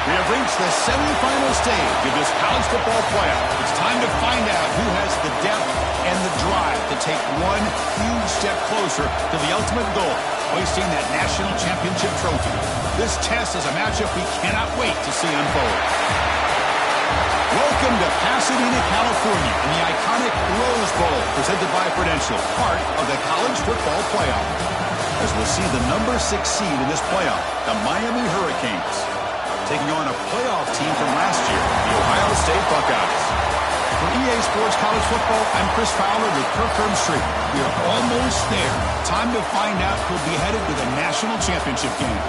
We have reached the semifinal stage of this college football playoff. It's time to find out who has the depth and the drive to take one huge step closer to the ultimate goal, hoisting that national championship trophy. This test is a matchup we cannot wait to see unfold. Welcome to Pasadena, California, in the iconic Rose Bowl, presented by Prudential, part of the college football playoff. As we'll see the number 6 seed in this playoff, the Miami Hurricanes, taking on a playoff team from last year, the Ohio State Buckeyes. For EA Sports College Football, I'm Chris Fowler with Kirk Street. We are almost there. Time to find out who'll be headed to the national championship game.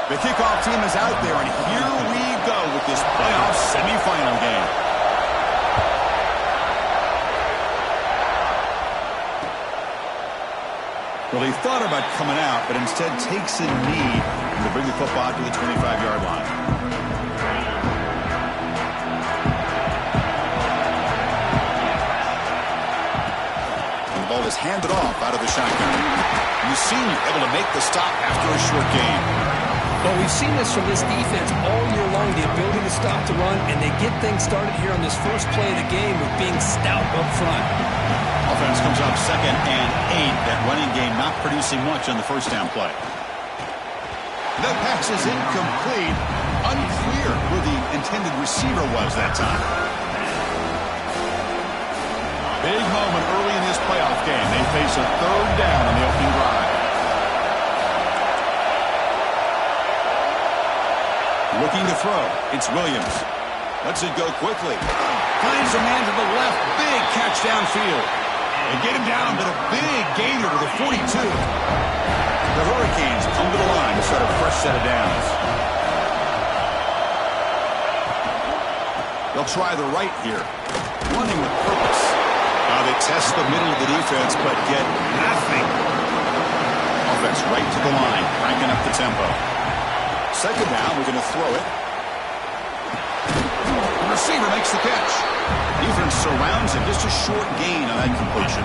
The kickoff team is out there, and here we go with this playoff semifinal game. Well, he thought about coming out, but instead takes a knee to bring the football to the 25-yard line. And the ball is handed off out of the shotgun. Mussini able to make the stop after a short gain. Well, we've seen this from this defense all year long, the ability to stop the run, and they get things started here on this first play of the game with being stout up front. Offense comes up 2nd and 8. That running game not producing much on the first down play. The pass is incomplete. Unclear who the intended receiver was that time. Big moment early in this playoff game. They face a 3rd down on the opening drive. Looking to throw. It's Williams. Lets it go quickly. Finds a man to the left. Big catch downfield. They get him down, but a big gainer to the 42. The Hurricanes come to the line to start a fresh set of downs. They'll try the right here. Running with purpose. Now they test the middle of the defense, but get nothing. Offense right to the line, cranking up the tempo. 2nd down, we're going to throw it. The receiver makes the catch. Defense surrounds him. Just a short gain on that completion.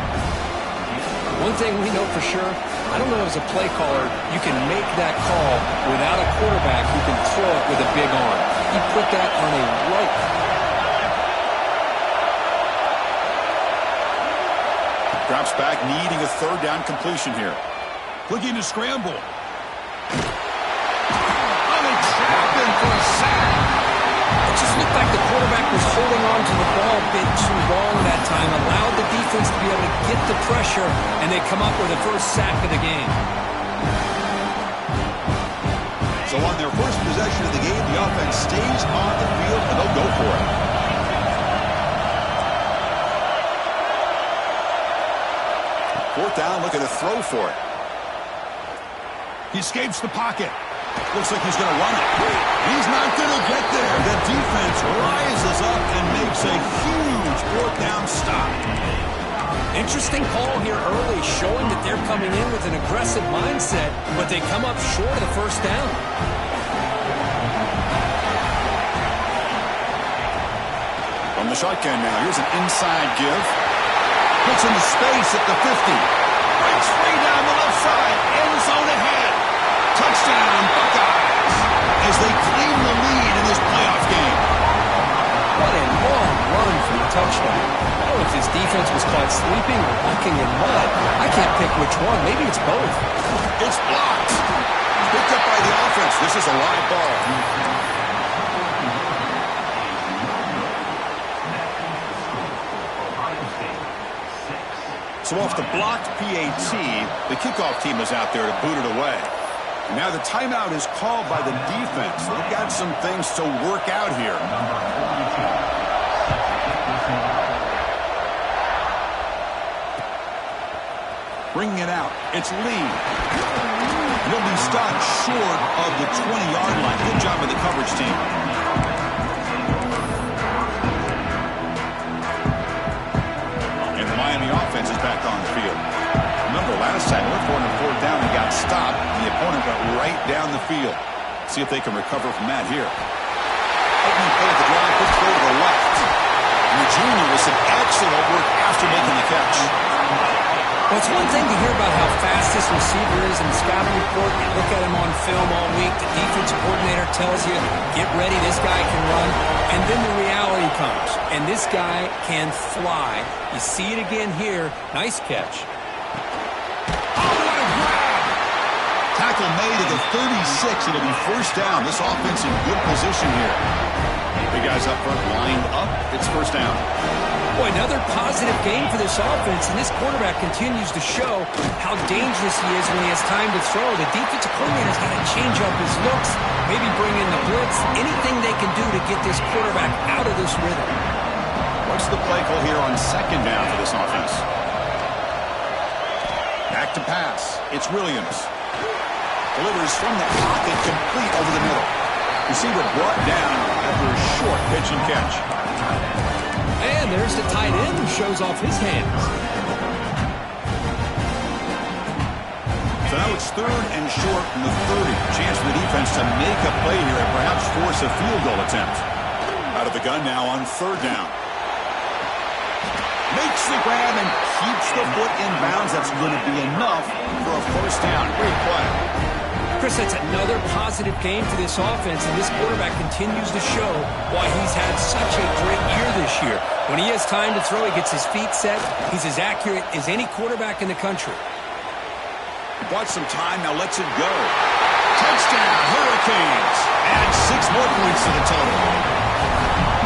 One thing we know for sure, I don't know as a play caller, you can make that call without a quarterback who can throw it with a big arm. He put that on a right. Drops back, needing a 3rd down completion here. Looking to scramble. For a sack. It just looked like the quarterback was holding on to the ball a bit too long that time, allowed the defense to be able to get the pressure, and they come up with the first sack of the game. So on their first possession of the game, the offense stays on the field, and they'll go for it. Fourth down, looking to throw for it. He escapes the pocket. Looks like he's going to run it. He's not going to get there. The defense rises up and makes a huge 4th down stop. Interesting call here early, showing that they're coming in with an aggressive mindset, but they come up short of the first down. From the shotgun now, here's an inside give. Puts into space at the 50. Breaks free down the left side. End zone ahead. Touchdown, Buckeyes, as they claim the lead in this playoff game. What a long run for the touchdown. I don't know if his defense was caught sleeping or walking in mud. I can't pick which one. Maybe it's both. It's blocked. Picked up by the offense. This is a live ball. So off the blocked PAT, the kickoff team is out there to boot it away. Now the timeout is called by the defense. They've got some things to work out here. Bringing it out. It's Lee. He'll be stopped short of the 20-yard line. Good job of the coverage team. And the Miami offense is back on the field. Remember, last time, we're 4th down and got stopped. The opponent got right down the field. See if they can recover from that here. Opening play at the drive, quick throw to the left. And the junior with some excellent work after making the catch. Well, it's one thing to hear about how fast this receiver is in the scouting report. You look at him on film all week. The defensive coordinator tells you, get ready, this guy can run. And then the reality comes. And this guy can fly. You see it again here. Nice catch. Oh, what a grab! Tackle made at the 36. It'll be first down. This offense in good position here. The guys up front lined up. It's first down. Boy, another positive game for this offense, and this quarterback continues to show how dangerous he is when he has time to throw. The defensive coordinator's got to change up his looks, maybe bring in the blitz, anything they can do to get this quarterback out of this rhythm. What's the play call here on second down for this offense? Back to pass. It's Williams. Delivers from the pocket, complete over the middle. Receiver brought down after a short pitch and catch. And there's the tight end who shows off his hands. So now it's third and short from the 30. Chance for the defense to make a play here and perhaps force a field goal attempt. Out of the gun now on third down. Makes the grab and keeps the foot in bounds. That's going to be enough for a first down. Great play. Chris, that's another positive game for this offense, and this quarterback continues to show why he's had such a great year this year. When he has time to throw, he gets his feet set. He's as accurate as any quarterback in the country. He bought some time, now lets it go. Touchdown, Hurricanes. And 6 more points to the total.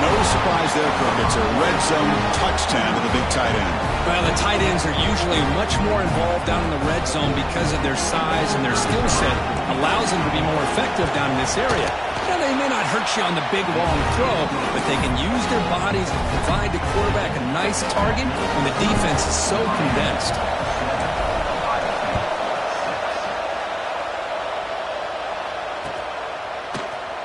No surprise there, Kirk. It's a red zone touchdown to the big tight end. Well, the tight ends are usually much more involved down in the red zone because of their size, and their skill set allows them to be more effective down in this area. Now, they may not hurt you on the big, long throw, but they can use their bodies to provide the quarterback a nice target when the defense is so condensed.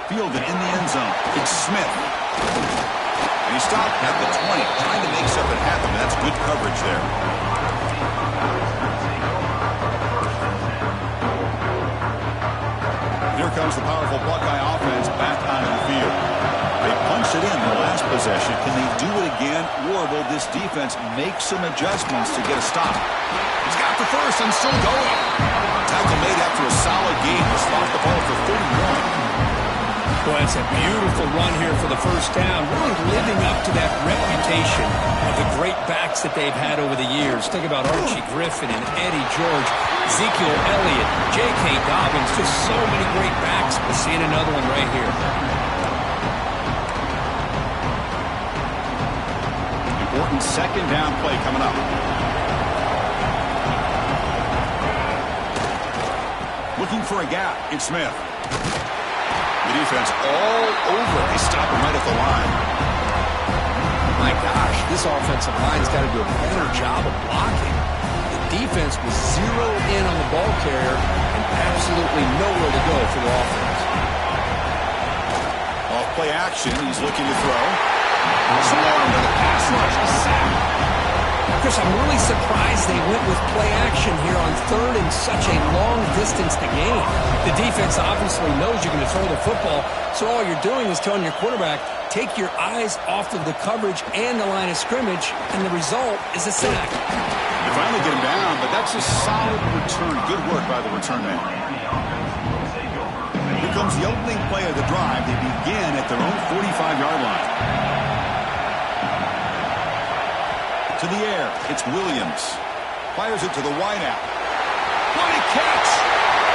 Fielded in the end zone. It's Smith. And he stopped at the 20, trying to make something happen. That's good coverage there. Here comes the powerful Buckeye offense back onto the field. They punched it in the last possession. Can they do it again, or will this defense make some adjustments to get a stop? He's got the first and still going. Tackle made after a solid game. He's lost the ball for 31. Boy, it's a beautiful run here for the first down, really living up to that reputation of the great backs that they've had over the years. Think about Archie Griffin and Eddie George, Ezekiel Elliott, J.K. Dobbins, just so many great backs. We're seeing another one right here. Important second down play coming up. Looking for a gap. It's Smith. The defense all over. They stop him right at the line. My gosh, this offensive line's got to do a better job of blocking. The defense was zeroed in on the ball carrier and absolutely nowhere to go for the offense. Off play action. He's looking to throw. Swarm with a pass rush. A sack. Chris, I'm really surprised they went with play action here on third and such a long distance to gain. The defense obviously knows you're going to throw the football, so all you're doing is telling your quarterback, take your eyes off of the coverage and the line of scrimmage, and the result is a sack. They finally get him down, but that's a solid return. Good work by the return man. Here comes the opening play of the drive. They begin at their own 45-yard line. To the air, it's Williams. Fires it to the wideout. What a catch!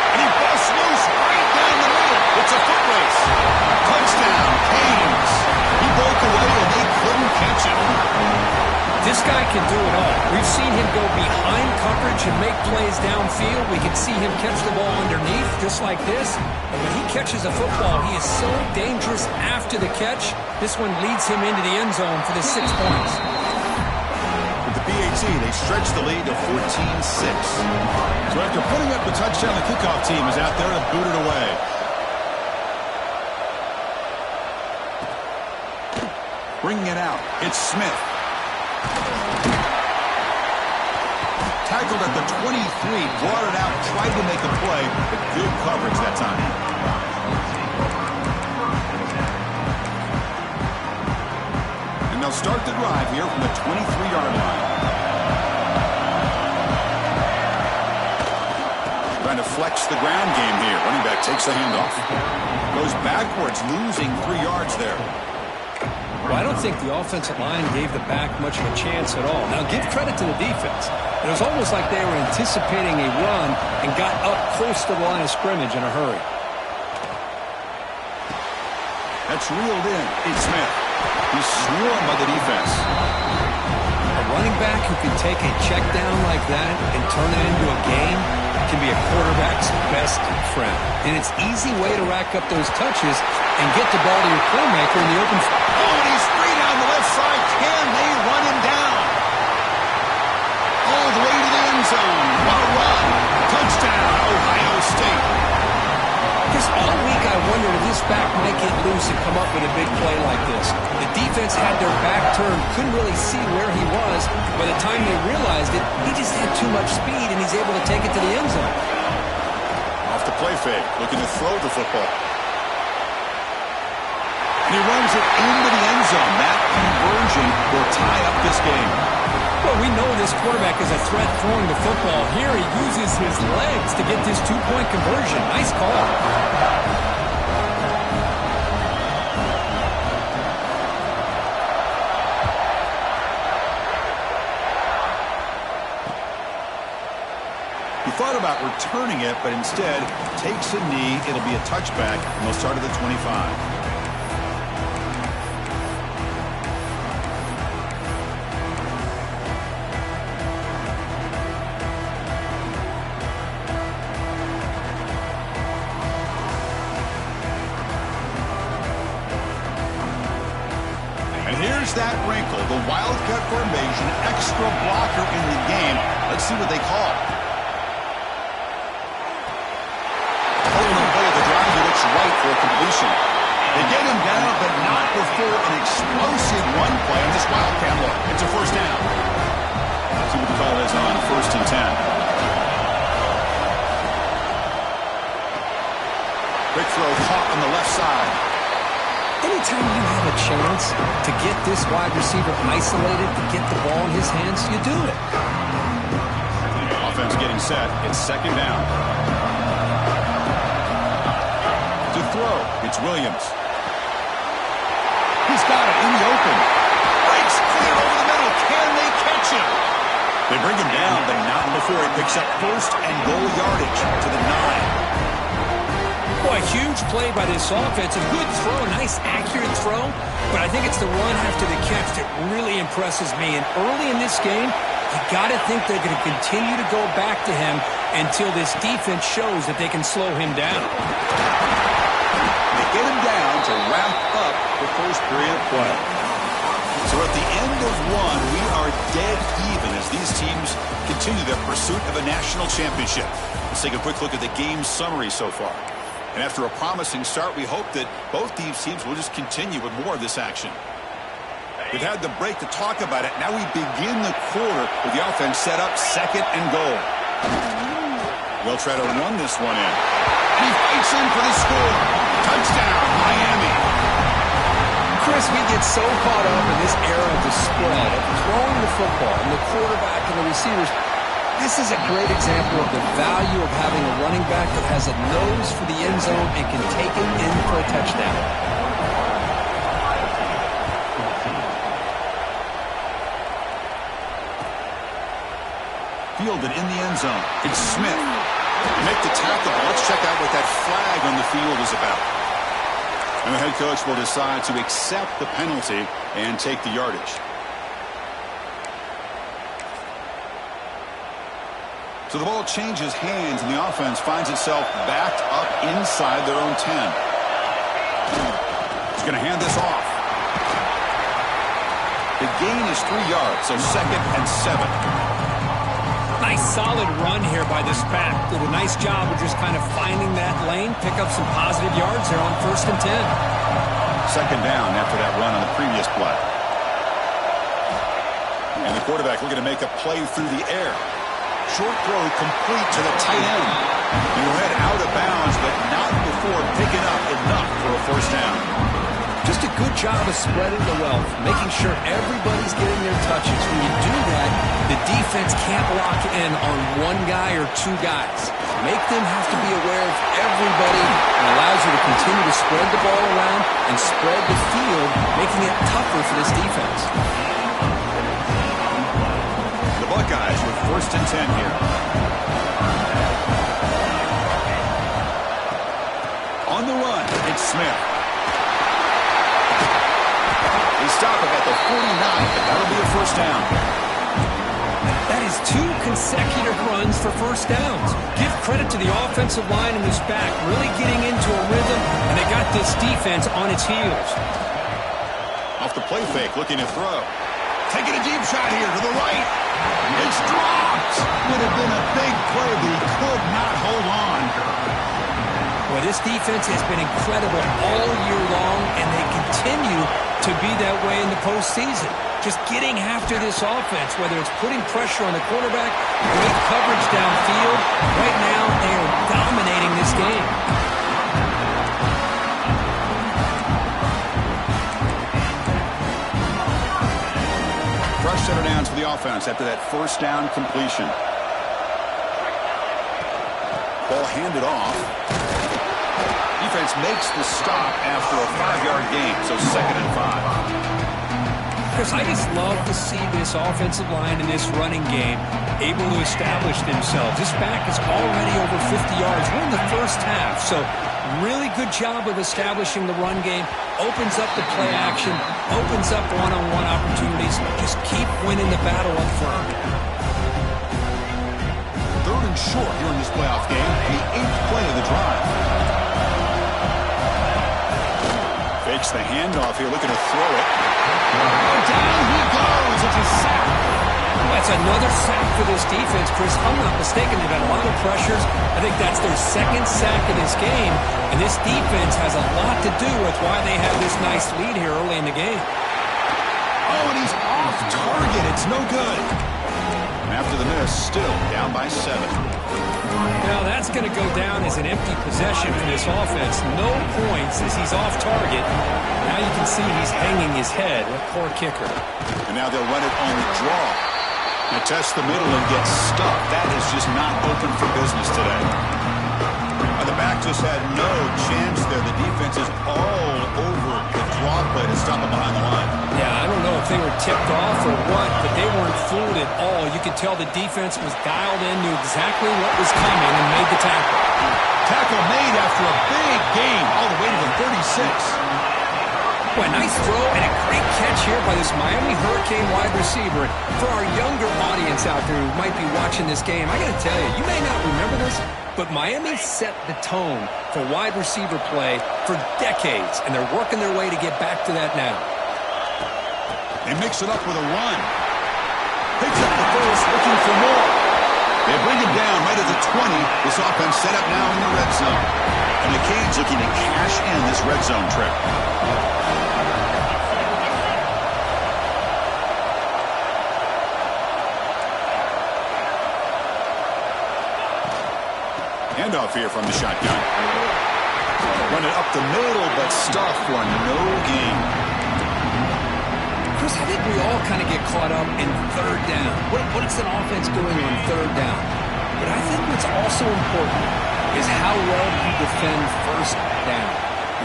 And he busts loose right down the middle. It's a foot race. Touchdown, Canes. He broke away and they couldn't catch him. This guy can do it all. We've seen him go behind coverage and make plays downfield. We can see him catch the ball underneath just like this. And when he catches a football, he is so dangerous after the catch. This one leads him into the end zone for the 6 points. BAT, they stretch the lead to 14-6. So after putting up the touchdown, the kickoff team is out there to boot it away. Bringing it out, it's Smith. Tackled at the 23, brought it out, tried to make a play, but good coverage that time. they'll start the drive here from the 23-yard line. Trying to flex the ground game here. Running back takes the handoff. Goes backwards, losing 3 yards there. Well, I don't think the offensive line gave the back much of a chance at all. Now, give credit to the defense. It was almost like they were anticipating a run and got up close to the line of scrimmage in a hurry. That's reeled in. It's Smith. He's swarmed by the defense. A running back who can take a check down like that and turn it into a game can be a quarterback's best friend. And it's an easy way to rack up those touches and get the ball to your playmaker in the open. Oh, and he's free down the left side. Can they run him down? All the way to the end zone. What a run. Touchdown, Ohio State. Just all week I wondered if this back might get loose and come up with a big play like this. The defense had their back turned, couldn't really see where he was. By the time they realized it, he just had too much speed, and he's able to take it to the end zone. Off the play fake, looking to throw the football. And he runs it into the end zone. That conversion will tie up this game. Well, we know this quarterback is a threat throwing the football. Here he uses his legs to get this two-point conversion. Nice call. He thought about returning it, but instead takes a knee. It'll be a touchback, and they'll start at the 25. Here's that wrinkle, the wildcat formation, extra blocker in the game. Let's see what they call. Holding play of the drive, he looks right for a completion. They get him down, but not before an explosive run play on this wildcat look. It's a first down. Let's see what the call is on 1st and 10. Quick throw caught on the left side. Anytime you have a chance to get this wide receiver isolated, to get the ball in his hands, you do it. Offense getting set. It's 2nd down. To throw, it's Williams. He's got it in the open. Breaks clear over the middle. Can they catch him? They bring him down, but not before he picks up 1st and goal yardage to the 9. Boy, a huge play by this offense. A good throw, a nice accurate throw. But I think it's the run after the catch that really impresses me. And early in this game, you got to think they're going to continue to go back to him until this defense shows that they can slow him down. They get him down to wrap up the first period of play. So at the end of one, we are dead even as these teams continue their pursuit of a national championship. Let's take a quick look at the game summary so far. And after a promising start, we hope that both these teams will just continue with more of this action. We've had the break to talk about it. Now we begin the quarter with the offense set up 2nd and goal. They'll try to run this one in. And he fights in for the score. Touchdown, Miami. Chris, we get so caught up in this era of the spread, of throwing the football, and the quarterback and the receivers. This is a great example of the value of having a running back that has a nose for the end zone and can take it in for a touchdown. Fielded in the end zone. It's Smith. Make the tackle. Let's check out what that flag on the field is about. And the head coach will decide to accept the penalty and take the yardage. So the ball changes hands, and the offense finds itself backed up inside their own 10. He's going to hand this off. The gain is 3 yards, so 2nd and 7. Nice solid run here by this pack. Did a nice job of just kind of finding that lane, pick up some positive yards there on 1st and 10. 2nd down after that run on the previous play. And the quarterback looking to make a play through the air. Short throw complete to the tight end. He'll head out of bounds, but not before picking up enough for a 1st down. Just a good job of spreading the wealth, making sure everybody's getting their touches. When you do that, the defense can't lock in on one guy or two guys. Make them have to be aware of everybody and allows you to continue to spread the ball around and spread the field, making it tougher for this defense. The Buckeyes with 1st and 10 here. On the run, it's Smith. They stop him at the 49, but that'll be a 1st down. That is 2 consecutive runs for 1st downs. Give credit to the offensive line in this back, really getting into a rhythm, and they got this defense on its heels. Off the play fake, looking to throw. Taking a deep shot here to the right. It's dropped. Would have been a big play, but he could not hold on. Well, this defense has been incredible all year long, and they continue to be that way in the postseason. Just getting after this offense, whether it's putting pressure on the quarterback, great coverage downfield. Right now, they are dominating this game. Fresh set of downs for the offense after that 1st down completion. Ball handed off. Defense makes the stop after a 5-yard gain, so 2nd and 5. Chris, I just love to see this offensive line in this running game able to establish themselves. This back is already over 50 yards. We're in the 1st half, so really good job of establishing the run game. Opens up the play action, opens up one-on-one opportunities. Just keep winning the battle up front. 3rd and short here in this playoff game, the 8th play of the drive. Fakes the handoff here, looking to throw it. Down he goes. It's a sack. That's another sack for this defense, Chris. If I'm not mistaken, they've had a lot of pressures. I think that's their 2nd sack of this game. And this defense has a lot to do with why they have this nice lead here early in the game. Oh, and he's off target. It's no good. And after the miss, still down by 7. Now that's going to go down as an empty possession for this offense. No points as he's off target. Now you can see he's hanging his head. What poor kicker. And now they'll run it on the draw. Now test the middle and get stuck. That is just not open for business today. The back just had no chance there. The defense is all over the draw play to stop him behind the line. Yeah, I don't know if they were tipped off or what, but they weren't fooled at all. You could tell the defense was dialed in, knew exactly what was coming, and made the tackle. Tackle made after a big gain, all the way to the 36. Boy, nice throw and a great catch here by this Miami Hurricane wide receiver. For our younger audience out there who might be watching this game, I got to tell you, you may not remember this, but Miami set the tone for wide receiver play for decades, and they're working their way to get back to that now. They mix it up with a run. Picks up the first, looking for more. They bring him down right at the 20. This offense set up now in the red zone. And the Canes looking to cash in this red zone trip. Handoff here from the shotgun. Run it up the middle, but stuffed for no gain. Chris, I think we all kind of get caught up in 3rd down. What is an offense doing on 3rd down? But I think what's also important is how well you defend 1st down.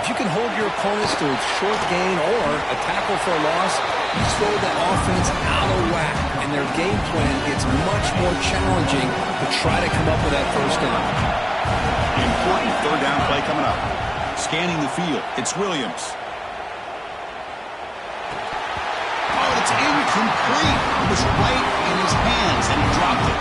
If you can hold your opponents to a short gain or a tackle for a loss, you throw the offense out of whack, and their game plan gets much more challenging to try to come up with that 1st down. Important 3rd down play coming up. Scanning the field, it's Williams. Oh, it's incomplete. It was right in his hands, and he dropped it.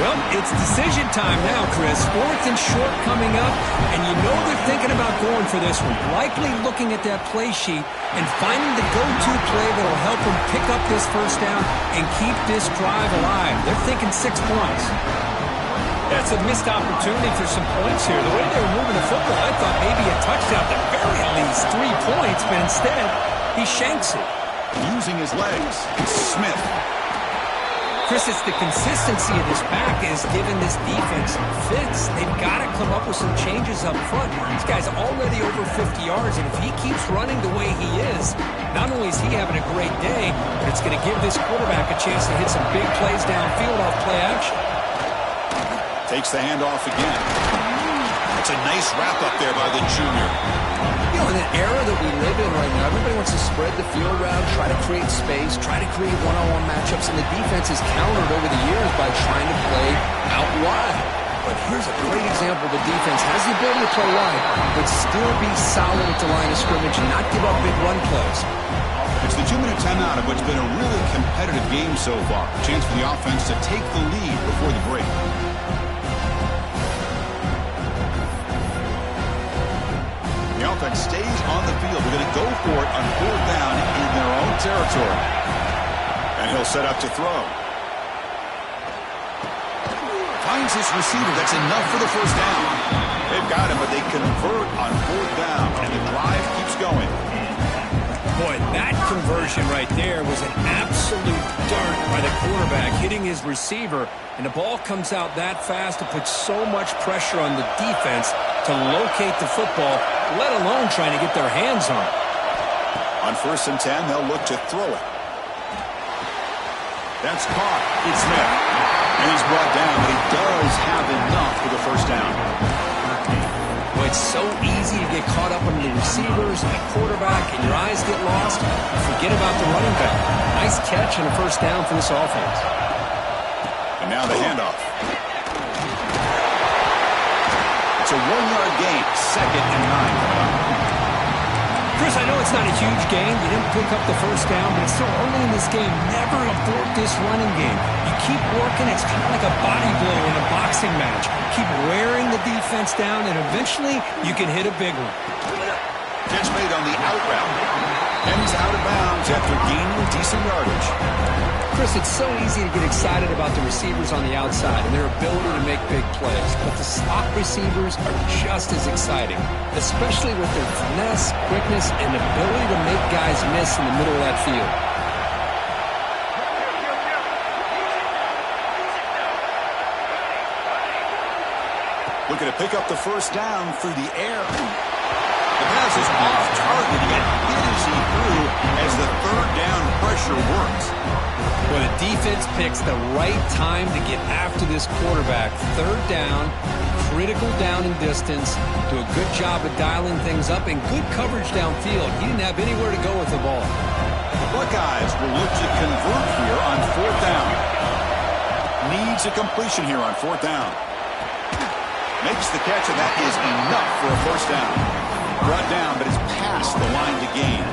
Well, it's decision time now, Chris. 4th and short coming up, and you know they're thinking about going for this one. Likely looking at that play sheet and finding the go-to play that will help them pick up this 1st down and keep this drive alive. They're thinking 6 points. That's a missed opportunity for some points here. The way they were moving the football, I thought maybe a touchdown, at the very least 3 points, but instead, he shanks it. Using his legs, Smith. Chris, it's the consistency of this back is giving this defense fits. They've got to come up with some changes up front. This guy's already over 50 yards, and if he keeps running the way he is, not only is he having a great day, but it's going to give this quarterback a chance to hit some big plays downfield off play action. Takes the handoff again. It's a nice wrap up there by the junior. You know, in an era that we live in right now, everybody wants to spread the field around, try to create space, try to create one-on-one matchups, and the defense has countered over the years by trying to play out wide. But here's a great example. The defense has the ability to play wide, but still be solid at the line of scrimmage and not give up big run plays. It's the 2-minute timeout of what's been a really competitive game so far. Chance for the offense to take the lead before the break. The offense stays on the field. They're going to go for it on 4th down in their own territory. And he'll set up to throw. Finds his receiver. That's enough for the first down. They've got him, but they convert on 4th down, and the drive keeps going. Boy, that conversion right there was an absolute dart by the quarterback hitting his receiver, and the ball comes out that fast to put so much pressure on the defense to locate the football, let alone trying to get their hands on it. On 1st and 10, they'll look to throw it. That's caught. It's Smith. And he's brought down, but he does have enough for the first down. Boy, it's so easy to get caught up on the receivers and the quarterback, and your eyes get lost. Forget about the running back. Nice catch and a first down for this offense. And now the handoff. It's a 1-yard gain, 2nd and 9. Chris, I know it's not a huge game. You didn't pick up the first down, but it's so early in this game. Never abort this running game. You keep working. It's kind of like a body blow in a boxing match. Keep wearing the defense down, and eventually you can hit a big one. Catch made on the out route. And he's out of bounds after gaining decent yardage. Chris, it's so easy to get excited about the receivers on the outside and their ability to make big plays. But the slot receivers are just as exciting, especially with their finesse, quickness, and ability to make guys miss in the middle of that field. Looking to pick up the first down through the air. The pass is off target, yet hit as he threw as the 3rd down pressure works. Well, the defense picks the right time to get after this quarterback. 3rd down, critical down and distance. Do a good job of dialing things up and good coverage downfield. He didn't have anywhere to go with the ball. The Buckeyes will look to convert here on 4th down. Needs a completion here on 4th down. Makes the catch, and that is enough for a first down. Brought down, but it's past the line to gain.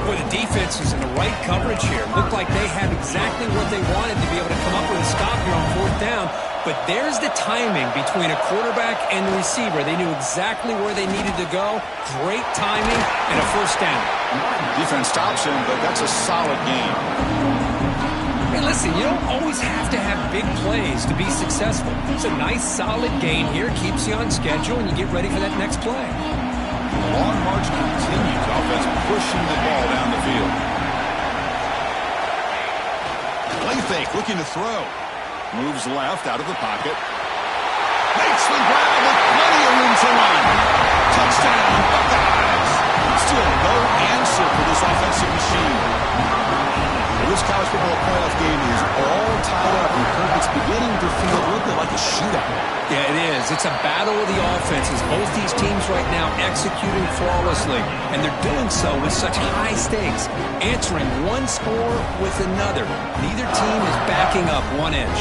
Boy, the defense is in the right coverage here. Looked like they had exactly what they wanted to be able to come up with a stop here on 4th down. But there's the timing between a quarterback and the receiver. They knew exactly where they needed to go. Great timing and a first down. Defense stops him, but that's a solid game. Hey, listen, you don't always have to have big plays to be successful. It's a nice, solid gain here. Keeps you on schedule, and you get ready for that next play. Long march continues. Offense pushing the ball down the field. Play fake, looking to throw. Moves left out of the pocket. Makes the grab with plenty of room to run. Touchdown, Buckeyes. Still no answer for this offensive machine. This college football playoff game is all tied up, and it's beginning to feel a little bit like a shootout. Yeah, it is. It's a battle of the offenses. Both these teams right now executing flawlessly, and they're doing so with such high stakes, answering one score with another. Neither team is backing up 1 inch.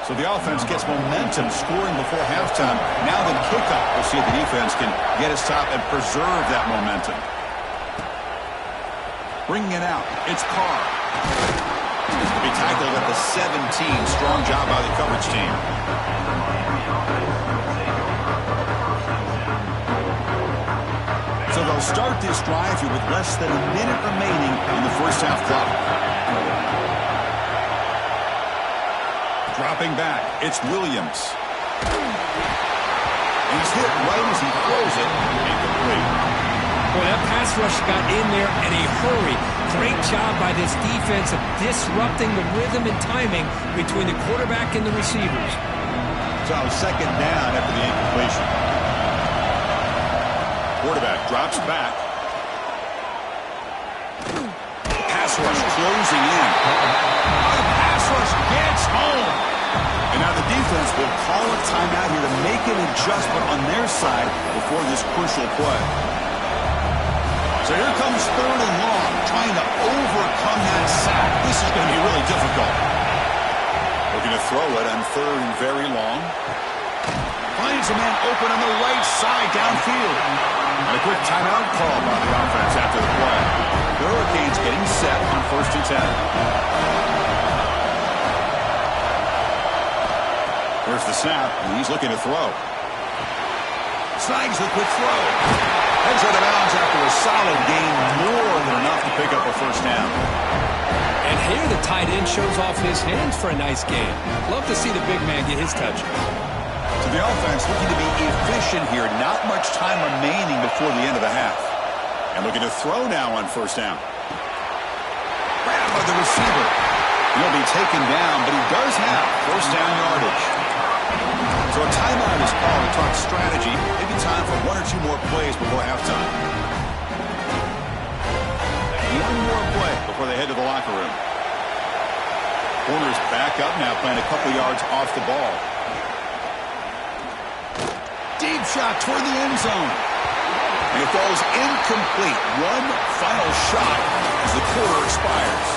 So the offense gets momentum, scoring before halftime. Now the kickoff. We'll see if the defense can get his top and preserve that momentum. Bringing it out. It's Carr. To be tackled at the 17. Strong job by the coverage team. So they'll start this drive here with less than a minute remaining in the first half clock. Dropping back, it's Williams. And he's hit right as he throws it. Incomplete. Boy, that pass rush got in there in a hurry. Great job by this defense of disrupting the rhythm and timing between the quarterback and the receivers. So second down after the incompletion. Quarterback drops back. Pass rush closing in. The pass rush gets home. And now the defense will call a timeout here to make an adjustment on their side before this crucial play. So here comes third and long, trying to overcome that sack. This is going to be really difficult. Looking to throw it on third and very long. Finds a man open on the right side downfield. And a quick timeout call by the offense after the play. The Hurricanes getting set on 1st and 10. There's the snap, and he's looking to throw. Snags the quick throw. Heads out of bounds after a solid gain, more than enough to pick up a first down. And here the tight end shows off his hands for a nice gain. Love to see the big man get his touch. So the offense looking to be efficient here. Not much time remaining before the end of the half. And looking to throw now on first down. Grabbed by the receiver. He'll be taken down, but he does have first down yardage. So a timeout is called to talk strategy. Maybe time for one or two more plays before halftime. One more play before they head to the locker room. Corners back up now, playing a couple yards off the ball. Deep shot toward the end zone. And it falls incomplete. One final shot as the quarter expires.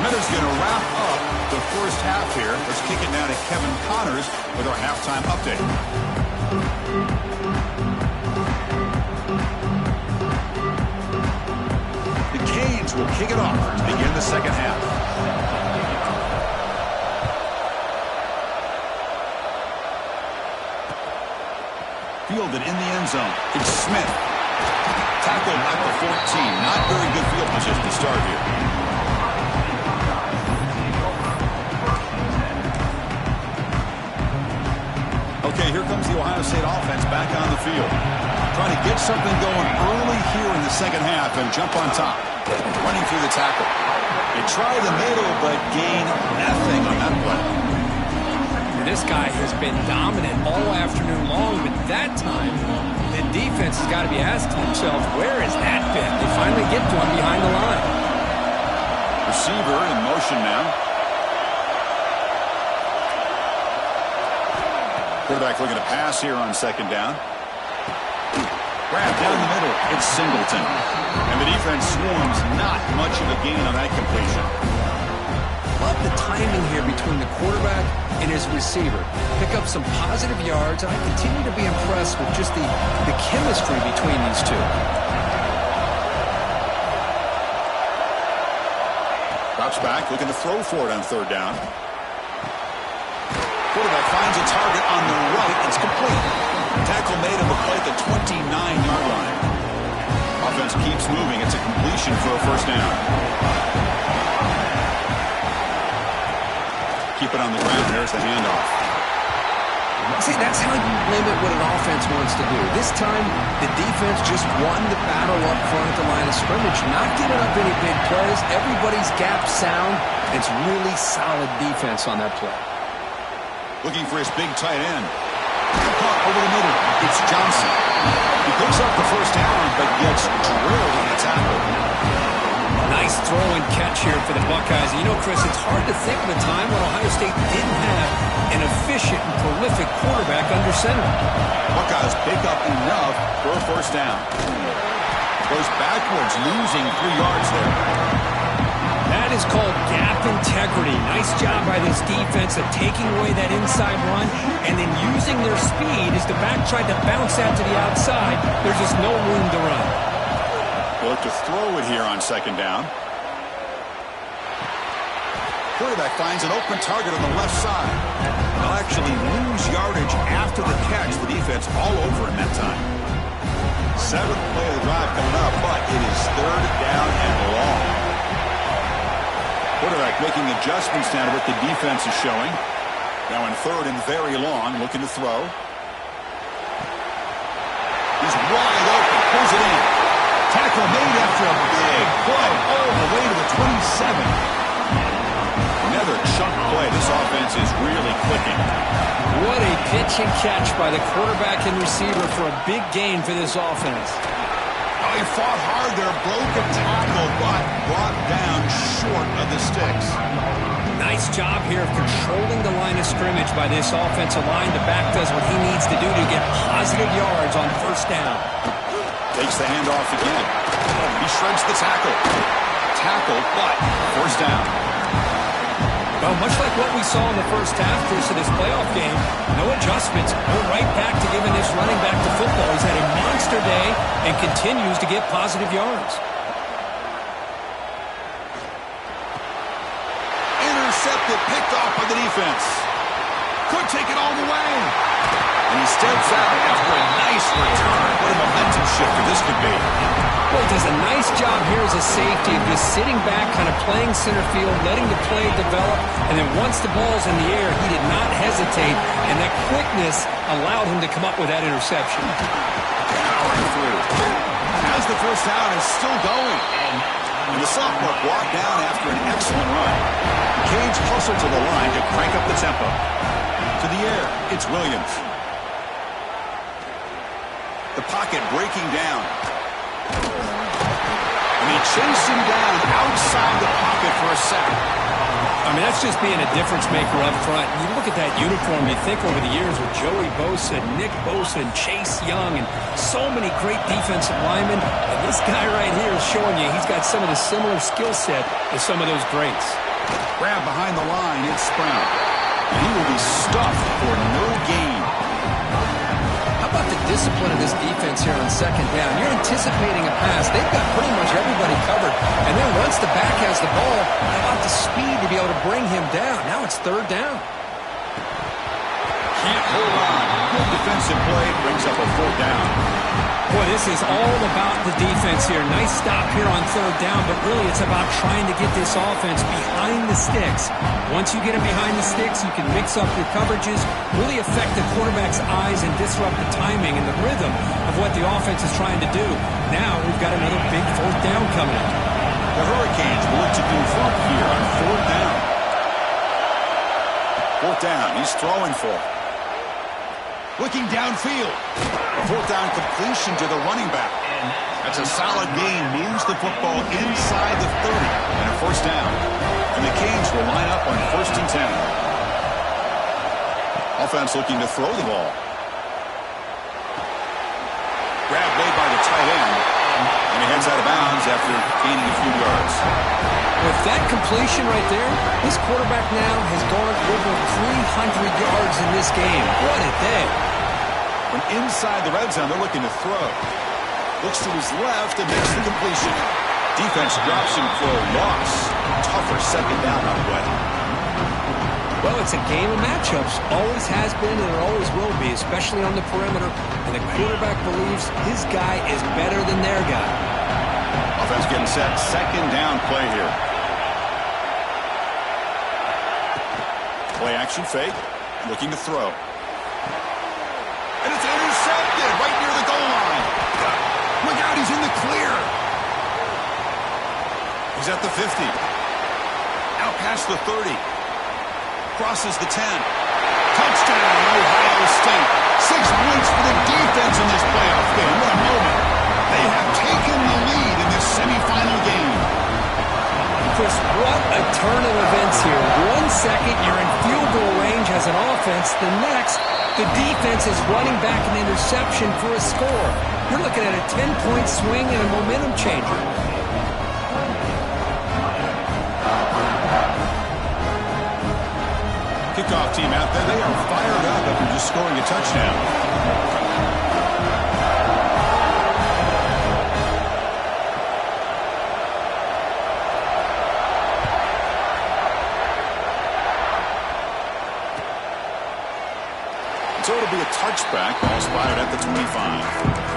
Minutes going to wrap up the first half here. Let's kick it now to Kevin Connors with our halftime update. The Canes will kick it off to begin the second half. Fielded in the end zone. It's Smith. Tackled at the 14. Not very good field position to start here. Okay, here comes the Ohio State offense back on the field. Trying to get something going early here in the second half and jump on top. Running through the tackle. They try the middle, but gain nothing on that play. This guy has been dominant all afternoon long, but that time, the defense has got to be asking themselves, where has that been? They finally get to him behind the line. Receiver in motion now. Quarterback looking to pass here on second down. Grab down the middle. It's Singleton. And the defense swarms. Not much of a gain on that completion. Love the timing here between the quarterback and his receiver. Pick up some positive yards, and I continue to be impressed with just the chemistry between these two. Drops back, looking to throw for it on third down. Quarterback finds a target on the right. It's complete. Tackle made him a play at the 29-yard line. Offense keeps moving. It's a completion for a first down. Keep it on the ground. There's the handoff. See, that's how you limit what an offense wants to do. This time, the defense just won the battle up front at the line of scrimmage, not giving up any big plays. Everybody's gap sound. It's really solid defense on that play. Looking for his big tight end. Caught over the middle. It's Johnson. He picks up the first down, but gets drilled on the tackle. Nice throw and catch here for the Buckeyes. And you know, Chris, it's hard to think of a time when Ohio State didn't have an efficient and prolific quarterback under center. Buckeyes pick up enough for a first down. Goes backwards, losing 3 yards there. That is called gap integrity. Nice job by this defense of taking away that inside run and then using their speed as the back tried to bounce that to the outside. There's just no room to run. They'll look to throw it here on second down. Quarterback finds an open target on the left side. They'll actually lose yardage after the catch. The defense all over him that time. Seventh play of the drive coming up, but it is third down and long. Quarterback making adjustments down to what the defense is showing. Now in third and very long, looking to throw. Another chunk play. This offense is really clicking. What a pitch and catch by the quarterback and receiver for a big gain for this offense. Oh, he fought hard there, broke a tackle, but brought down short of the sticks. Nice job here of controlling the line of scrimmage by this offensive line. The back does what he needs to do to get positive yards on first down. Takes the handoff again. He shreds the tackle. Tackle, but first down. Well, much like what we saw in the first half of this playoff game, no adjustments. We're right back to giving this running back to football. He's had a monster day and continues to get positive yards. Intercepted, picked off by the defense. Could take it all the way. And he steps out after a nice return. What a momentum shifter this could be. Well, he does a nice job here as a safety of just sitting back, kind of playing center field, letting the play develop, and then once the ball's in the air, he did not hesitate, and that quickness allowed him to come up with that interception. Powering through. As the first down is still going. And the sophomore brought down after an excellent run. Cage hustled to the line to crank up the tempo. To the air, it's Williams. The pocket breaking down. And he chased him down outside the pocket for a sack. I mean, that's just being a difference maker up front. You look at that uniform, you think over the years with Joey Bosa, Nick Bosa, and Chase Young, and so many great defensive linemen. And this guy right here is showing you he's got some of the similar skill set as some of those greats. Grab behind the line, it's Brown. And he will be stuffed for no gain. How about the discipline of this defense here on second down? You're anticipating a pass. They've got pretty much everybody covered. And then once the back has the ball, how about the speed to be able to bring him down? Now it's third down. Can't hold on. Good defensive play brings up a fourth down. Boy, this is all about the defense here. Nice stop here on third down, but really it's about trying to get this offense behind the sticks. Once you get them behind the sticks, you can mix up your coverages, really affect the quarterback's eyes and disrupt the timing and the rhythm of what the offense is trying to do. Now we've got another big fourth down coming up. The Hurricanes will look to convert here on fourth down. Fourth down, he's throwing for it. Looking downfield. A fourth down completion to the running back. That's a solid gain. Moves the football inside the 30. And a first down. And the Canes will line up on 1st and 10. Offense looking to throw the ball. Grab made by the tight end. And he heads out of bounds after gaining a few yards. With that completion right there, this quarterback now has gone over 300 yards in this game. What a day. From inside the red zone, they're looking to throw. Looks to his left and makes the completion. Defense drops him for a loss. Tougher second down on the way. Well, it's a game of matchups. Always has been and it always will be, especially on the perimeter. And the quarterback believes his guy is better than their guy. Offense getting set. Second down play here. Play action fake. Looking to throw. And it's intercepted right near the goal line. Look out, he's in the clear. He's at the 50. Out past the 30. Crosses the 10. Touchdown, Ohio State. 6 points for the defense in this playoff game. What a moment. They have taken the lead in this semifinal game. Chris, what a turn of events here. 1 second, you're in field goal range as an offense. The next, the defense is running back an interception for a score. You're looking at a 10-point swing and a momentum changer. Kickoff team out there, they are fired up after just scoring a touchdown. So it'll be a touchback, ball spotted at the 25.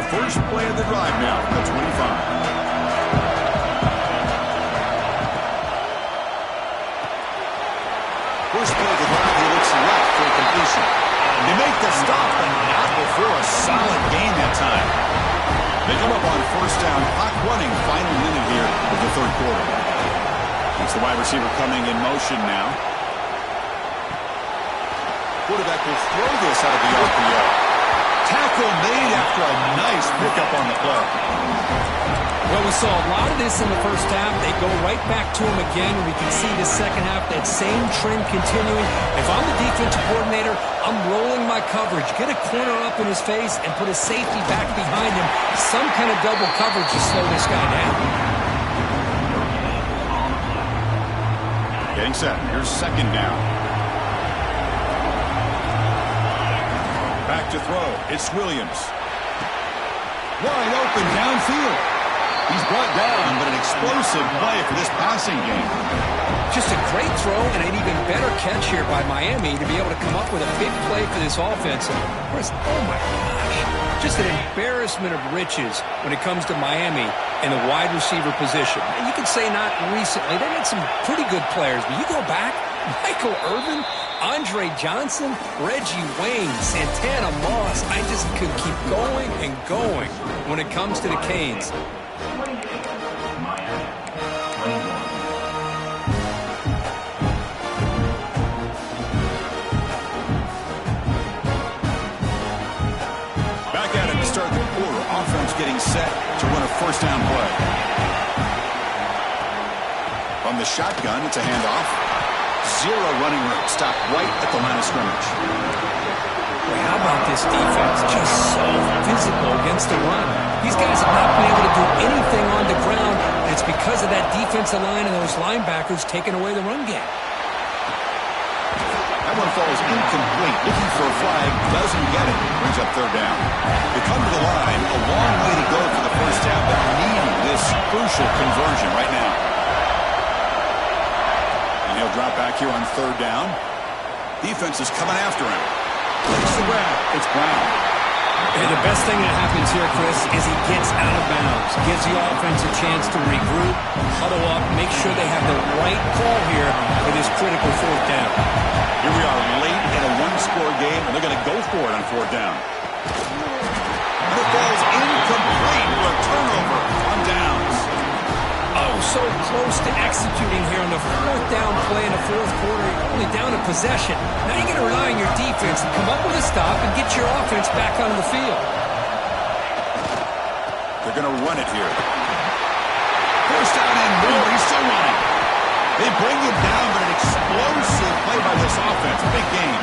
First play of the drive now from the 25. running final minute here of the third quarter. It's the wide receiver coming in motion now. Quarterback will throw this out of the RPO. Tackle made after a nice pickup on the play. Well, we saw a lot of this in the first half. They go right back to him again, and we can see the second half, that same trend continuing. If I'm the defensive coordinator, I'm rolling my coverage. Get a corner up in his face and put a safety back behind him. Some kind of double coverage to slow this guy down. Getting set. Here's second down. Back to throw. It's Williams. Wide open downfield. He's brought down, but an explosive play for this passing game. Just a great throw and an even better catch here by Miami to be able to come up with a big play for this offense. Oh, my gosh. Just an embarrassment of riches when it comes to Miami in the wide receiver position. And you can say not recently. They had some pretty good players, but you go back, Michael Irvin, Andre Johnson, Reggie Wayne, Santana Moss. I just could keep going and going when it comes to the Canes. Back at it to start the quarter. Offense getting set to run a first down play. From the shotgun, it's a handoff. Zero running room. Stopped right at the line of scrimmage. Well, how about this defense? Just so physical against the run. These guys have not been able to do anything on the ground, and it's because of that defensive line and those linebackers taking away the run game. That one falls incomplete. Looking for a flag. Doesn't get it. Brings up third down. They come to the line. A long way to go for the first half, but needing this crucial conversion right now. And he'll drop back here on third down. Defense is coming after him. Takes the grab. It's Brown. And the best thing that happens here, Chris, is he gets out of bounds. Gives the offense a chance to regroup, huddle up, make sure they have the right call here for this critical fourth down. Here we are late in a one-score game, and they're going to go for it on fourth down. And it falls incomplete for a turnover on downs. Oh, so close to executing here on the fourth down play in the fourth quarter. You're only down a possession. Now you're going to rely on your defense to come up with a stop and get your offense back on the field. They're going to run it here. First down and more. He's still running. They bring him down, but an explosive play by this offense. Big game.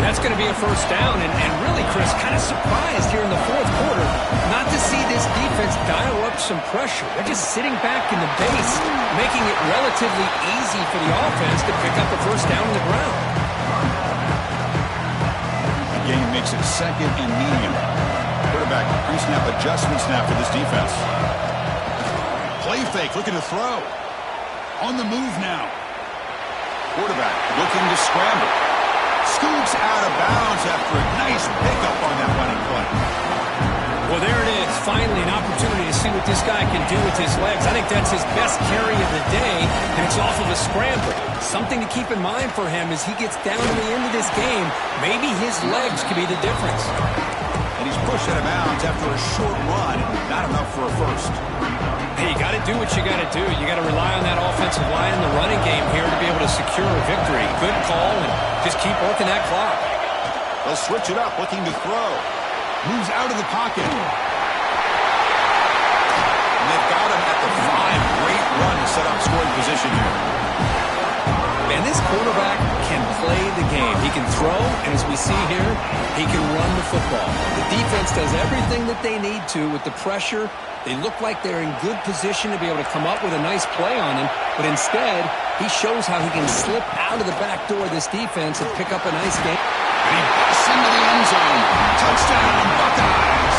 And that's going to be a first down. And really, Chris, kind of surprised here in the fourth quarter not to see this defense dial up some pressure. They're just sitting back in the base, making it relatively easy for the offense to pick up a first down on the ground. The game makes it second and medium. Quarterback pre-snap adjustment snap for this defense. Play fake, looking to throw. On the move now. Quarterback looking to scramble. Scoops out of bounds after a nice pickup on that running play. Well, there it is. Finally, an opportunity to see what this guy can do with his legs. I think that's his best carry of the day, and it's off of a scramble. Something to keep in mind for him as he gets down to the end of this game. Maybe his legs could be the difference. And he's pushed out of bounds after a short run. Not enough for a first. Hey, you got to do what you got to do. You got to rely on that offensive line in the running game here to be able to secure a victory. Good call, and just keep working that clock. They'll switch it up, looking to throw. Moves out of the pocket. And they've got him at the 5. Great run to set up scoring position here. And this quarterback can play the game. He can throw, and as we see here, he can run the football. The defense does everything that they need to with the pressure. They look like they're in good position to be able to come up with a nice play on him, but instead, he shows how he can slip out of the back door of this defense and pick up a nice game. And he busts into the end zone. Touchdown, Buckeyes!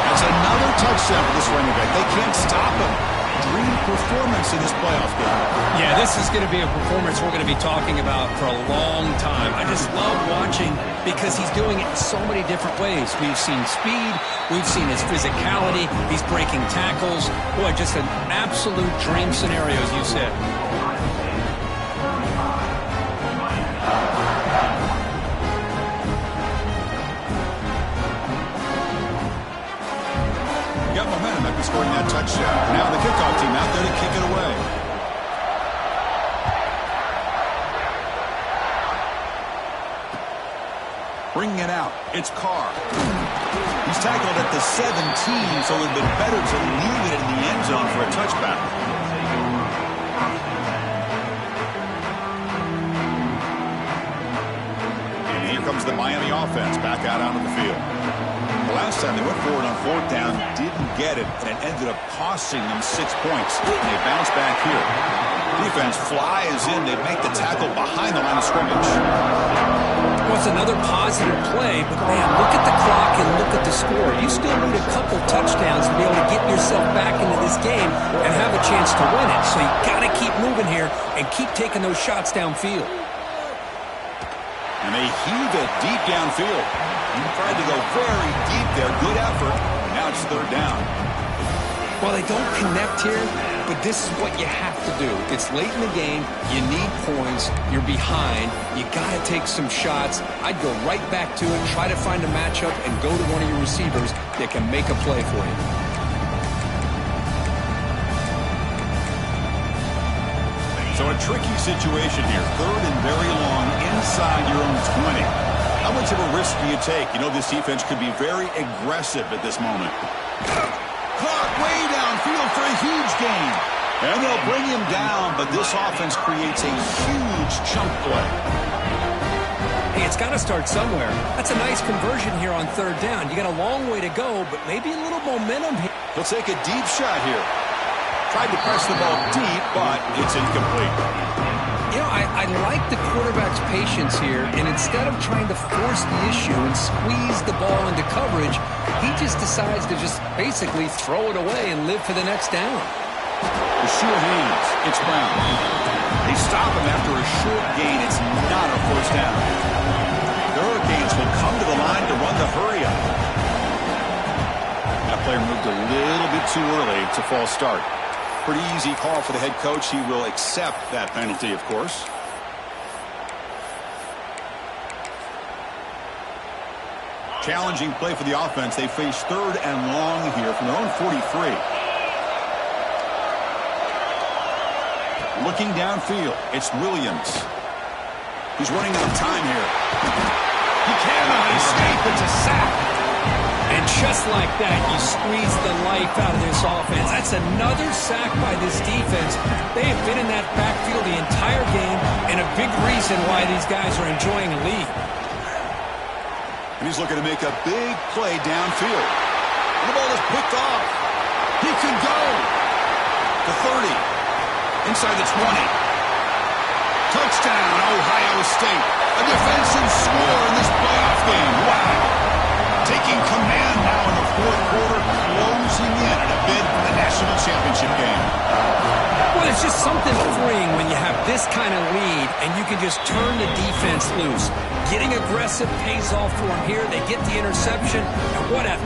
That's another touchdown for this running back. They can't stop him. Dream performance in this playoff game. Yeah, this is going to be a performance we're going to be talking about for a long time. I just love watching because he's doing it in so many different ways. We've seen speed. We've seen his physicality. He's breaking tackles. Boy, just an absolute dream scenario, as you said. Bringing it out, it's Carr. He's tackled at the 17, so it would have been better to leave it in the end zone for a touchback. And here comes the Miami offense back out onto the field. The last time they went forward on fourth down, didn't get it, and it ended up costing them 6 points. And they bounce back here. Defense flies in. They make the tackle behind the line of scrimmage. Well, it's another positive play, but man, look at the clock and look at the score. You still need a couple touchdowns to be able to get yourself back into this game and have a chance to win it. So you got to keep moving here and keep taking those shots downfield. And they heave it deep downfield. He tried to go very deep there. Good effort. Now it's third down. Well, they don't connect here, but this is what you have to do. It's late in the game. You need points. You're behind. You got to take some shots. I'd go right back to it, try to find a matchup, and go to one of your receivers that can make a play for you. So a tricky situation here. Third and very long inside your own 20. How much of a risk do you take? You know this defense could be very aggressive at this moment. Caught way downfield for a huge gain. And they'll bring him down, but this offense creates a huge chunk play. Hey, it's got to start somewhere. That's a nice conversion here on third down. You got a long way to go, but maybe a little momentum here. He'll take a deep shot here. Tried to press the ball deep, but it's incomplete. You know, I like the quarterback's patience here, and instead of trying to force the issue and squeeze the ball into coverage, he just decides to just basically throw it away and live for the next down. The sure hands, it's Brown. They stop him after a short gain. It's not a first down. The Hurricanes will come to the line to run the hurry-up. That player moved a little bit too early to false start. Pretty easy call for the head coach. He will accept that penalty, of course. Challenging play for the offense. They face third and long here from their own 43. Looking downfield, it's Williams. He's running out of time here. He cannot escape. It's a sack. And just like that, you squeeze the life out of this offense. That's another sack by this defense. They have been in that backfield the entire game, and a big reason why these guys are enjoying a lead. And he's looking to make a big play downfield. And the ball is picked off. He can go. The 30. Inside the 20. Touchdown, Ohio State. A defensive score in this playoff game. Wow. Taking command now in the fourth quarter, closing in at a bid for the national championship game. Well, it's just something freeing when you have this kind of lead and you can just turn the defense loose. Getting aggressive pays off for them here. They get the interception, and what a